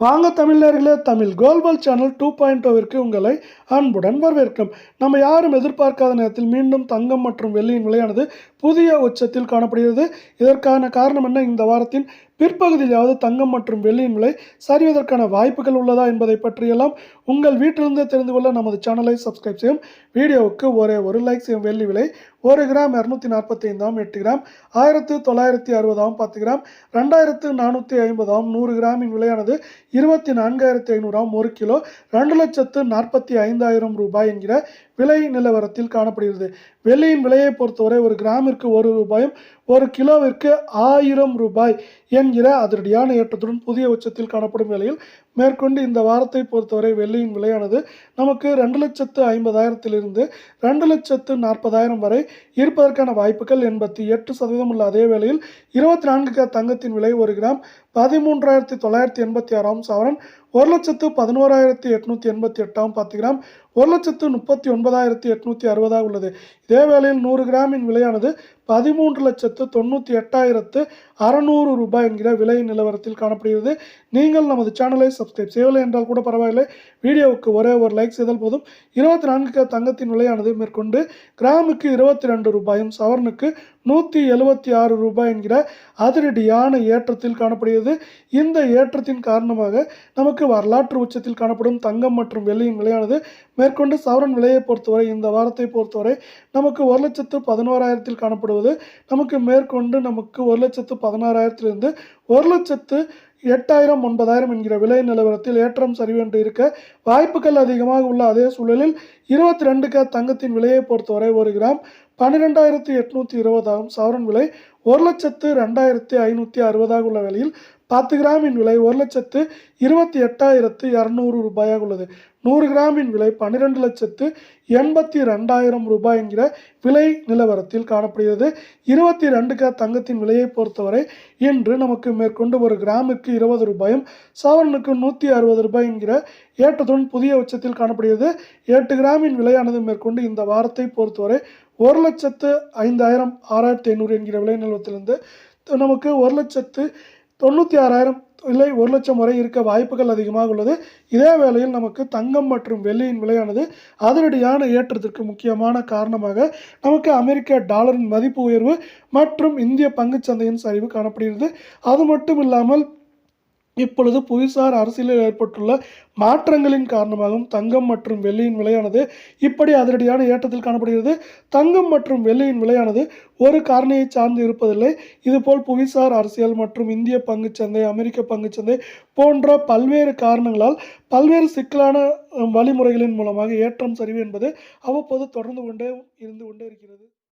வாங்க தமிழர்களே, தமிழ் கோல்பல் சேனல் 2.0விற்கு உங்களை அன்புடன் வரவேற்கிறோம். நம்ம யாரும் எதிர்பார்க்காத நேரத்தில் மீண்டும் தங்கம் மற்றும் வெள்ளியின் விலையானது புதிய உச்சத்தில் காணப்படுகிறது. இதற்கான காரணம் என்ன? இந்த வாரத்தின் பிற்பகுதியிலாவது தங்கம் மற்றும் வெள்ளியின் விலை சரிவதற்கான வாய்ப்புகள் உள்ளதா என்பதை பற்றியெல்லாம் உங்கள் வீட்டிலிருந்தே தெரிந்து கொள்ள நமது சேனலை சப்ஸ்கிரைப் செய்யும். வீடியோவுக்கு ஒரே ஒரு லைக் செய்யும். வெள்ளி விலை 1 கிராம் 245 8 கிராம் 1960 10 கிராம் 2450 100 கிராமின் விலையானது 24,500 1 கிலோ 2,45,000 ரூபாய் என்கிற விலை நிலவரத்தில் காணப்படுகிறது. வெள்ளியின் விலையை பொறுத்தவரை ஒரு கிராமிற்கு 1 ரூபாயும் 1 கிலோவிற்கு 1000 ரூபாய் என்கிற அதிரடியான ஏற்றத்துடன் புதிய உச்சத்தில் காணப்படும் வேளையில் மேற்கொண்டு இந்த வாரத்தை பொறுத்தவரை வெள்ளியின் விலையானது நமக்கு 2,50,000 2,40,000 வரை இருப்பதற்கான வாய்ப்புகள் 88% உள்ள அதே வேளையில் 24 தங்கத்தின் விலை 1 கிராம் 13,986 சவரன் 1,11,888 10 கிராம் 1,39,860 உள்ளது. இதே வேளையில் 100 கிராமின் விலையானது 13,98,600 ரூபாய் என்கிற விலை நிலவரத்தில் காணப்படுகிறது. நீங்கள் நமது சேனலை சப்ஸ்கிரைப் செய்யவில்லை என்றால் கூட பரவாயில்லை, வீடியோவுக்கு ஒரே ஒரு லைக் செய்தால் போதும். 24 தங்கத்தின் விலையானது மேற்கொண்டு கிராமுக்கு 22 ரூபாயும் சவரனுக்கு 176 ரூபாய் என்கிற அதிரடியான ஏற்றத்தில் காணப்படுகிறது. இந்த ஏற்றத்தின் காரணமாக நமக்கு வரலாற்று உச்சத்தில் காணப்படும் தங்கம் மற்றும் வெள்ளியின் விலையானது மேற்கொண்டு சவரன் விலையை பொறுத்தவரை இந்த வாரத்தை பொறுத்தவரை நமக்கு 1,11,000 காணப்படுவது நமக்கு மேற்கொண்டு 1,16,000 1,08,000 9,000 என்கிற விலை நிலவரத்தில் ஏற்றம் சரிவென்று இருக்க வாய்ப்புகள் அதிகமாக உள்ள அதே சூழலில் 22 தங்கத்தின் விலையை பொறுத்தவரை 1 கிராம் 12,820 சவரன் விலை 1,02,560 உள்ள வேளையில் 10 கிராமின் விலை 1,28,200 ரூபாயாக உள்ளது. 100 கிராமின் விலை 12,82,000 ரூபாய் என்கிற விலை நிலவரத்தில் காணப்படுகிறது. 22 தங்கத்தின் விலையை பொறுத்தவரை இன்று நமக்கு மேற்கொண்டு ஒரு கிராமுக்கு 20 ரூபாயும் சவரனுக்கு 160 ரூபாய் என்கிற ஏற்றத்துடன் புதிய உச்சத்தில் காணப்படுகிறது. 8 கிராமின் விலையானது மேற்கொண்டு இந்த வாரத்தை பொறுத்தவரை 1,05,000 6,500 என்கிற விலை நிலவரத்திலிருந்து நமக்கு 1,96,000 இல்லை 1 லட்சம் வரை இருக்க வாய்ப்புகள் அதிகமாக உள்ளது. இதே வேளையில் நமக்கு தங்கம் மற்றும் வெள்ளியின் விலையானது அதிரடியான ஏற்றத்திற்கு முக்கியமான காரணமாக நமக்கு அமெரிக்க டாலரின் மதிப்பு உயர்வு மற்றும் இந்திய பங்குச்சந்தையின் சரிவு காணப்படுகிறது. அது மட்டும் இல்லாமல் இப்பொழுது புவிசார் அரசியலில் ஏற்பட்டுள்ள மாற்றங்களின் காரணமாகவும் தங்கம் மற்றும் வெள்ளியின் விலையானது இப்படி அதிரடியான ஏற்றத்தில் காணப்படுகிறது. தங்கம் மற்றும் வெள்ளியின் விலையானது ஒரு காரணியை சார்ந்து இருப்பதில்லை. இதுபோல் புவிசார் அரசியல் மற்றும் இந்திய பங்குச்சந்தை அமெரிக்க பங்குச்சந்தை போன்ற பல்வேறு காரணங்களால் பல்வேறு சிக்கலான வழிமுறைகளின் மூலமாக ஏற்றம் சரிவு என்பது அவ்வப்போது தொடர்ந்து கொண்டே இருக்கிறது.